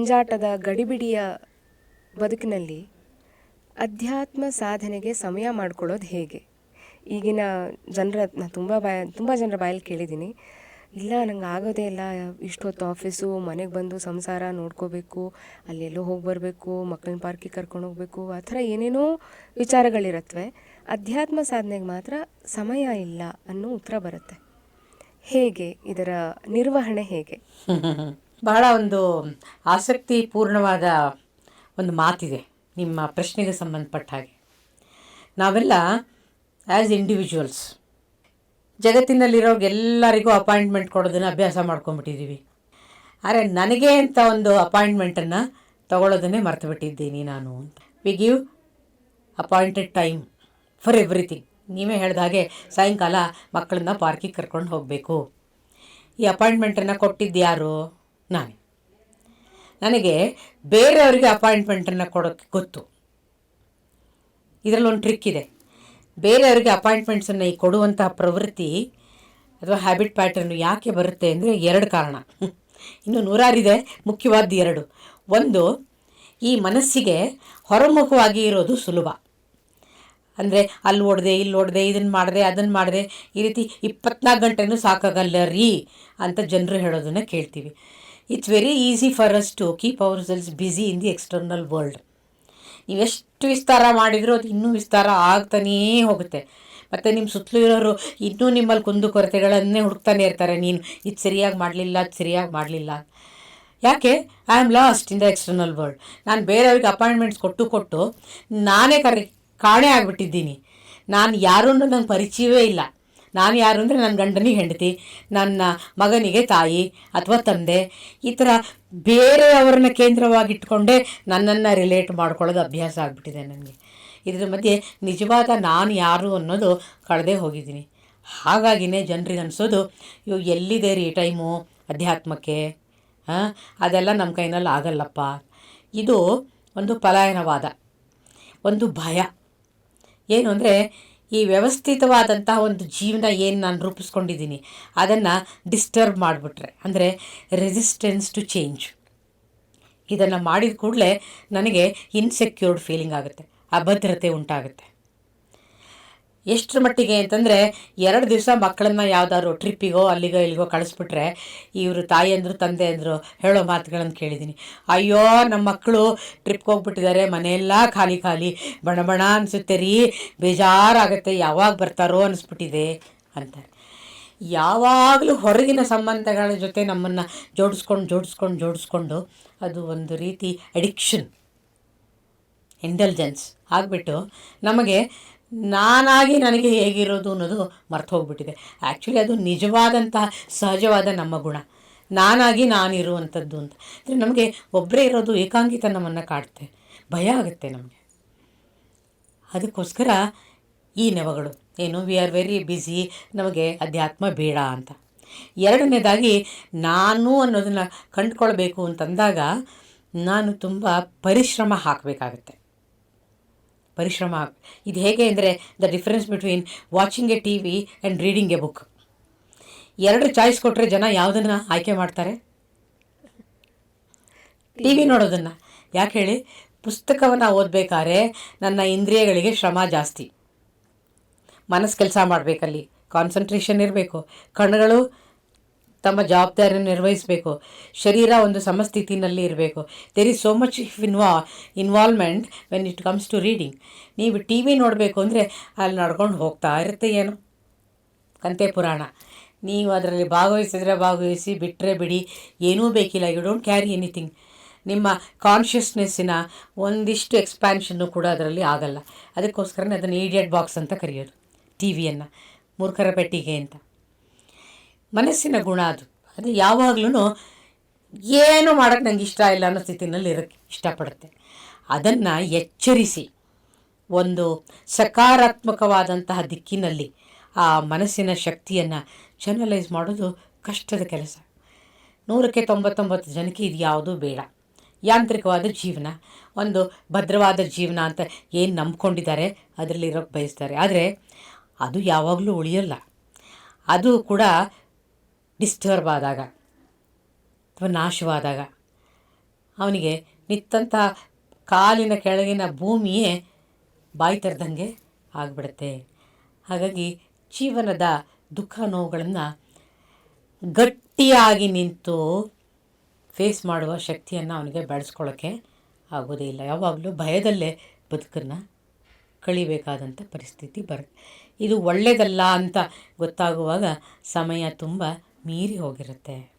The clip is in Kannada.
ಜಂಜಾಟದ ಗಡಿಬಿಡಿಯ ಬದುಕಿನಲ್ಲಿ ಅಧ್ಯಾತ್ಮ ಸಾಧನೆಗೆ ಸಮಯ ಮಾಡ್ಕೊಳ್ಳೋದು ಹೇಗೆ? ಈಗಿನ ನಾನು ತುಂಬ ಜನರ ಬಾಯಲ್ಲಿ ಕೇಳಿದ್ದೀನಿ, ಇಲ್ಲ ನಂಗೆ ಆಗೋದೇ ಇಲ್ಲ, ಇಷ್ಟೊತ್ತು ಆಫೀಸು, ಮನೆಗೆ ಬಂದು ಸಂಸಾರ ನೋಡ್ಕೋಬೇಕು, ಅಲ್ಲೆಲ್ಲೋ ಹೋಗಿ ಬರಬೇಕು, ಮಕ್ಕಳನ್ನ ಪಾರ್ಕಿಗೆ ಕರ್ಕೊಂಡು ಹೋಗಬೇಕು, ಆ ಥರ ಏನೇನೋ ವಿಚಾರಗಳಿರತ್ವೆ. ಅಧ್ಯಾತ್ಮ ಸಾಧನೆಗೆ ಮಾತ್ರ ಸಮಯ ಇಲ್ಲ ಅನ್ನೋ ಉತ್ತರ ಬರುತ್ತೆ. ಹೇಗೆ ಇದರ ನಿರ್ವಹಣೆ ಹೇಗೆ? ಬಹಳ ಒಂದು ಆಸಕ್ತಿಪೂರ್ಣವಾದ ಒಂದು ಮಾತಿದೆ ನಿಮ್ಮ ಪ್ರಶ್ನೆಗೆ ಸಂಬಂಧಪಟ್ಟ ಹಾಗೆ. ನಾವೆಲ್ಲ ಆ್ಯಸ್ ಇಂಡಿವಿಜುವಲ್ಸ್ ಜಗತ್ತಿನಲ್ಲಿರೋರಿಗೆಲ್ಲರಿಗೂ ಅಪಾಯಿಂಟ್ಮೆಂಟ್ ಕೊಡೋದನ್ನು ಅಭ್ಯಾಸ ಮಾಡ್ಕೊಂಡ್ಬಿಟ್ಟಿದ್ದೀವಿ. ಆದರೆ ನನಗೆ ಅಂತ ಒಂದು ಅಪಾಯಿಂಟ್ಮೆಂಟನ್ನು ತಗೊಳ್ಳೋದನ್ನೇ ಮರ್ತು ಬಿಟ್ಟಿದ್ದೀನಿ ನಾನು. We give appointed time for everything. ನೀವೇ ಹೇಳಿದ ಹಾಗೆ ಸಾಯಂಕಾಲ ಮಕ್ಕಳನ್ನ ಪಾರ್ಕಿಗೆ ಕರ್ಕೊಂಡು ಹೋಗಬೇಕು. ಈ ಅಪಾಯಿಂಟ್ಮೆಂಟನ್ನು ಕೊಟ್ಟಿದ್ದು ಯಾರು? ನಾನೇ. ನನಗೆ ಬೇರೆಯವರಿಗೆ ಅಪಾಯಿಂಟ್ಮೆಂಟನ್ನು ಕೊಡೋಕ್ಕೆ ಗೊತ್ತು. ಇದರಲ್ಲಿ ಒಂದು ಟ್ರಿಕ್ ಇದೆ. ಬೇರೆಯವರಿಗೆ ಅಪಾಯಿಂಟ್ಮೆಂಟ್ಸನ್ನು ಈ ಕೊಡುವಂತಹ ಪ್ರವೃತ್ತಿ ಅಥವಾ ಹ್ಯಾಬಿಟ್ ಪ್ಯಾಟರ್ನು ಯಾಕೆ ಬರುತ್ತೆ ಅಂದರೆ 2 ಕಾರಣ. ಇನ್ನು ನೂರಾರಿದೆ, ಮುಖ್ಯವಾದ 2. ಒಂದು, ಈ ಮನಸ್ಸಿಗೆ ಹೊರಮುಖವಾಗಿ ಇರೋದು ಸುಲಭ. ಅಂದರೆ ಅಲ್ಲಿ ಓಡಿದೆ, ಇಲ್ಲಿ ಓಡಿದೆ, ಇದನ್ನು ಮಾಡಿದೆ, ಅದನ್ನು ಮಾಡಿದೆ, ಈ ರೀತಿ 24 ಗಂಟೆನೂ ಸಾಕಾಗಲ್ಲ ರೀ ಅಂತ ಜನರು ಹೇಳೋದನ್ನು ಕೇಳ್ತೀವಿ. It's very easy for us to keep ourselves busy in the external world. ನೀವೆಷ್ಟು ವಿಸ್ತಾರ ಮಾಡಿದರೂ ಅದು ಇನ್ನೂ ವಿಸ್ತಾರ ಆಗ್ತಾನೇ ಹೋಗುತ್ತೆ. ಮತ್ತು ನಿಮ್ಮ ಸುತ್ತಲೂ ಇರೋರು ಇನ್ನೂ ನಿಮ್ಮಲ್ಲಿ ಕುಂದುಕೊರತೆಗಳನ್ನೇ ಹುಡುಕ್ತಾನೆ ಇರ್ತಾರೆ. ನೀನು ಇದು ಸರಿಯಾಗಿ ಮಾಡಲಿಲ್ಲ, ಅದು ಸರಿಯಾಗಿ ಮಾಡಲಿಲ್ಲ. ಯಾಕೆ? I am lost in the external world. ನಾನು ಬೇರೆಯವ್ರಿಗೆ ಅಪಾಯಿಂಟ್ಮೆಂಟ್ಸ್ ಕೊಟ್ಟು ನಾನೇ ಕಾಣೆ ಆಗಿಬಿಟ್ಟಿದ್ದೀನಿ. ನಾನು ಯಾರೂ ನಂಗೆ ಪರಿಚಯವೇ ಇಲ್ಲ. ನಾನು ಯಾರು ಅಂದರೆ ನನ್ನ ಗಂಡನಿಗೆ ಹೆಂಡತಿ, ನನ್ನ ಮಗನಿಗೆ ತಾಯಿ ಅಥವಾ ತಂದೆ, ಈ ಥರ ಬೇರೆಯವ್ರನ್ನ ಕೇಂದ್ರವಾಗಿಟ್ಕೊಂಡೇ ನನ್ನನ್ನು ರಿಲೇಟ್ ಮಾಡ್ಕೊಳ್ಳೋದು ಅಭ್ಯಾಸ ಆಗಿಬಿಟ್ಟಿದೆ ನನಗೆ. ಇದ್ರ ಮಧ್ಯೆ ನಿಜವಾದ ನಾನು ಯಾರು ಅನ್ನೋದು ಕಳೆದೇ ಹೋಗಿದ್ದೀನಿ. ಹಾಗಾಗಿನೇ ಜನರಿಗೆ ಅನಿಸೋದು, ಇವು ಎಲ್ಲಿದೆ ರೀ ಟೈಮು ಅಧ್ಯಾತ್ಮಕ್ಕೆ, ಅದೆಲ್ಲ ನಮ್ಮ ಕೈನಲ್ಲಿ ಆಗಲ್ಲಪ್ಪ. ಇದು ಒಂದು ಪಲಾಯನವಾದ, ಒಂದು ಭಯ. ಏನು ಅಂದರೆ, ಈ ವ್ಯವಸ್ಥಿತವಾದಂತಹ ಒಂದು ಜೀವನ ಏನು ನಾನು ರೂಪಿಸ್ಕೊಂಡಿದ್ದೀನಿ ಅದನ್ನು ಡಿಸ್ಟರ್ಬ್ ಮಾಡಿಬಿಟ್ರೆ, ಅಂದರೆ ರೆಸಿಸ್ಟೆನ್ಸ್ ಟು ಚೇಂಜ್, ಇದನ್ನು ಮಾಡಿದ ಕೂಡಲೇ ನನಗೆ ಇನ್ಸೆಕ್ಯೂರ್ಡ್ ಫೀಲಿಂಗ್ ಆಗುತ್ತೆ, ಅಭದ್ರತೆ ಉಂಟಾಗುತ್ತೆ. ಎಷ್ಟರ ಮಟ್ಟಿಗೆ ಅಂತಂದರೆ, 2 ದಿವಸ ಮಕ್ಕಳನ್ನು ಯಾವುದಾದ್ರು ಟ್ರಿಪ್ಪಿಗೋ ಅಲ್ಲಿಗೋ ಇಲ್ಲಿಗೋ ಕಳಿಸ್ಬಿಟ್ರೆ ಇವರು ತಾಯಿಯಂದರು ತಂದೆಯಂದರು ಹೇಳೋ ಮಾತುಗಳನ್ನು ಕೇಳಿದ್ದೀನಿ. ಅಯ್ಯೋ ನಮ್ಮ ಮಕ್ಕಳು ಟ್ರಿಪ್ಗೆ ಹೋಗ್ಬಿಟ್ಟಿದ್ದಾರೆ, ಮನೆಯೆಲ್ಲ ಖಾಲಿ ಖಾಲಿ, ಬಣ ಅನಿಸುತ್ತೆ ರೀ, ಬೇಜಾರಾಗುತ್ತೆ, ಯಾವಾಗ ಬರ್ತಾರೋ ಅನಿಸ್ಬಿಟ್ಟಿದೆ ಅಂತಾರೆ. ಯಾವಾಗಲೂ ಹೊರಗಿನ ಸಂಬಂಧಗಳ ಜೊತೆ ನಮ್ಮನ್ನು ಜೋಡಿಸ್ಕೊಂಡು ಅದು ಒಂದು ರೀತಿ ಅಡಿಕ್ಷನ್, ಇಂಟೆಲಿಜೆನ್ಸ್ ಆಗಿಬಿಟ್ಟು ನಮಗೆ ನನಗೆ ಹೇಗಿರೋದು ಅನ್ನೋದು ಮರ್ತು ಹೋಗ್ಬಿಟ್ಟಿದೆ. ಆ್ಯಕ್ಚುಲಿ ಅದು ನಿಜವಾದಂತಹ ಸಹಜವಾದ ನಮ್ಮ ಗುಣ, ನಾನಿರುವಂಥದ್ದು ಅಂತ. ಅಂದರೆ ನಮಗೆ ಒಬ್ಬರೇ ಇರೋದು ಏಕಾಂಗಿತ ನಮ್ಮನ್ನು ಕಾಡುತ್ತೆ, ಭಯ ಆಗುತ್ತೆ ನಮಗೆ. ಅದಕ್ಕೋಸ್ಕರ ಈ ನೆವಗಳು ಏನು, ವಿ ಆರ್ ವೆರಿ ಬ್ಯುಸಿ, ನಮಗೆ ಅಧ್ಯಾತ್ಮ ಬೇಡ ಅಂತ. 2ನೇದಾಗಿ, ನಾನು ಅನ್ನೋದನ್ನು ಕಂಡುಕೊಳ್ಬೇಕು ಅಂತಂದಾಗ ನಾನು ತುಂಬ ಪರಿಶ್ರಮ ಹಾಕಬೇಕಾಗತ್ತೆ. ಇದು ಹೇಗೆ ಅಂದರೆ, the difference between watching A TV and reading A book. 2 choice ಕೊಟ್ಟರೆ ಜನ ಯಾವುದನ್ನು ಆಯ್ಕೆ ಮಾಡ್ತಾರೆ? TV ನೋಡೋದನ್ನು. ಯಾಕೆ ಹೇಳಿ? ಪುಸ್ತಕವನ್ನು ಓದಬೇಕಾದ್ರೆ ನನ್ನ ಇಂದ್ರಿಯಗಳಿಗೆ ಶ್ರಮ ಜಾಸ್ತಿ, ಮನಸ್ಸು ಕೆಲಸ ಮಾಡಬೇಕಲ್ಲಿ, ಕಾನ್ಸಂಟ್ರೇಷನ್ ಇರಬೇಕು, ಕಣ್ಣುಗಳು ತಮ್ಮ ಜವಾಬ್ದಾರಿಯನ್ನು ನಿರ್ವಹಿಸಬೇಕು, ಶರೀರ ಒಂದು ಸಮಸ್ಥಿತಿನಲ್ಲಿ ಇರಬೇಕು. There is so much involvement when it comes to reading. ನೀವು TV ನೋಡಬೇಕು ಅಂದರೆ ಅಲ್ಲಿ ನಡ್ಕೊಂಡು ಹೋಗ್ತಾ ಇರುತ್ತೆ ಏನೋ ಕಂತೆ ಪುರಾಣ. ನೀವು ಅದರಲ್ಲಿ ಭಾಗವಹಿಸಿ, ಬಿಟ್ಟರೆ ಬಿಡಿ, ಏನೂ ಬೇಕಿಲ್ಲ. You don't carry anything. ನಿಮ್ಮ ಕಾನ್ಷಿಯಸ್ನೆಸ್ಸಿನ ಒಂದಿಷ್ಟು ಎಕ್ಸ್ಪ್ಯಾನ್ಷನ್ನು ಕೂಡ ಅದರಲ್ಲಿ ಆಗಲ್ಲ. ಅದಕ್ಕೋಸ್ಕರನೇ ಅದನ್ನು ಈಡಿಯಟ್ ಬಾಕ್ಸ್ ಅಂತ ಕರೆಯೋದು, TVಯನ್ನು ಮೂರ್ಖರ ಪೆಟ್ಟಿಗೆ ಅಂತ. ಮನಸ್ಸಿನ ಗುಣ ಅದು ಯಾವಾಗಲೂ ಏನು ಮಾಡೋಕ್ಕೆ ನನಗೆ ಇಷ್ಟ ಇಲ್ಲ ಅನ್ನೋ ಸ್ಥಿತಿನಲ್ಲಿ ಇರೋಕ್ಕೆ ಇಷ್ಟಪಡುತ್ತೆ. ಅದನ್ನು ಎಚ್ಚರಿಸಿ ಒಂದು ಸಕಾರಾತ್ಮಕವಾದಂತಹ ದಿಕ್ಕಿನಲ್ಲಿ ಆ ಮನಸ್ಸಿನ ಶಕ್ತಿಯನ್ನು ಚಾನಲೈಸ್ ಮಾಡೋದು ಕಷ್ಟದ ಕೆಲಸ. 100ಕ್ಕೆ 99 ಜನಕ್ಕೆ ಇದು ಯಾವುದೂ ಬೇಡ. ಯಾಂತ್ರಿಕವಾದ ಜೀವನ, ಒಂದು ಭದ್ರವಾದ ಜೀವನ ಅಂತ ಏನು ನಂಬ್ಕೊಂಡಿದ್ದಾರೆ ಅದರಲ್ಲಿ ಇರೋಕ್ಕೆ ಬಯಸ್ತಾರೆ. ಆದರೆ ಅದು ಯಾವಾಗಲೂ ಉಳಿಯೋಲ್ಲ. ಅದು ಕೂಡ ಡಿಸ್ಟರ್ಬ್ ಆದಾಗ ಅಥವಾ ನಾಶವಾದಾಗ ಅವನಿಗೆ ನಿತ್ತಂಥ ಕಾಲಿನ ಕೆಳಗಿನ ಭೂಮಿಯೇ ಬಾಯಿ ತೆರೆದಂಗೆ ಆಗಿಬಿಡುತ್ತೆ. ಹಾಗಾಗಿ ಜೀವನದ ದುಃಖ ನೋವುಗಳನ್ನು ಗಟ್ಟಿಯಾಗಿ ನಿಂತು ಫೇಸ್ ಮಾಡುವ ಶಕ್ತಿಯನ್ನು ಅವನಿಗೆ ಬೆಳೆಸ್ಕೊಳ್ಳೋಕ್ಕೆ ಆಗೋದೇ ಇಲ್ಲ. ಯಾವಾಗಲೂ ಭಯದಲ್ಲೇ ಬದುಕನ್ನು ಕಳಿಬೇಕಾದಂಥ ಪರಿಸ್ಥಿತಿ ಬರುತ್ತೆ. ಇದು ಒಳ್ಳೆಯದಲ್ಲ ಅಂತ ಗೊತ್ತಾಗುವಾಗ ಸಮಯ ತುಂಬ ಮೀರಿ ಹೋಗಿರುತ್ತೆ.